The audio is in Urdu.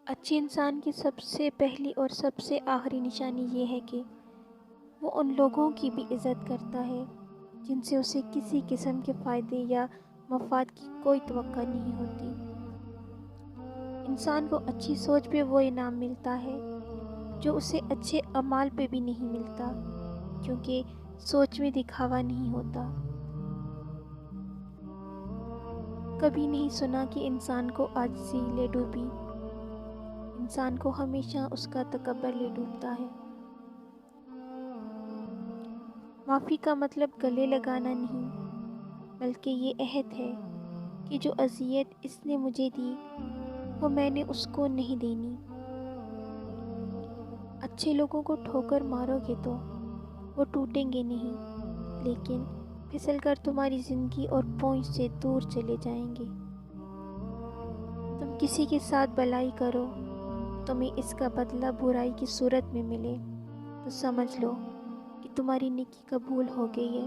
اچھے انسان کی سب سے پہلی اور سب سے آخری نشانی یہ ہے کہ وہ ان لوگوں کی بھی عزت کرتا ہے جن سے اسے کسی قسم کے فائدے یا مفاد کی کوئی توقع نہیں ہوتی۔ انسان کو اچھی سوچ پہ وہ انعام ملتا ہے جو اسے اچھے اعمال پہ بھی نہیں ملتا، کیونکہ سوچ میں دکھاوا نہیں ہوتا۔ کبھی نہیں سنا کہ انسان کو عاجزی لے ڈوبی، انسان کو ہمیشہ اس کا تکبر لے ڈوبتا ہے۔ معافی کا مطلب گلے لگانا نہیں، بلکہ یہ عہد ہے کہ جو اذیت اس نے مجھے دی وہ میں نے اس کو نہیں دینی۔ اچھے لوگوں کو ٹھوکر مارو گے تو وہ ٹوٹیں گے نہیں، لیکن پھسل کر تمہاری زندگی اور پہنچ سے دور چلے جائیں گے۔ تم کسی کے ساتھ بھلائی کرو، تمہیں اس کا بدلہ برائی کی صورت میں ملے تو سمجھ لو کہ تمہاری نیکی قبول ہو گئی ہے۔